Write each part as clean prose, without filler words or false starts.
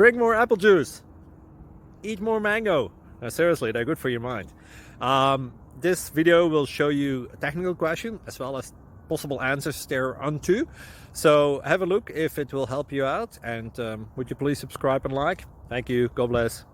drink more apple juice, eat more mango. No, seriously, they're good for your mind. This video will show you a technical question as well as possible answers thereunto. So have a look if it will help you out, and would you please subscribe and like? Thank you. God bless.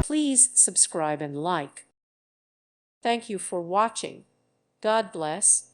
Please subscribe and like. Thank you for watching. God bless.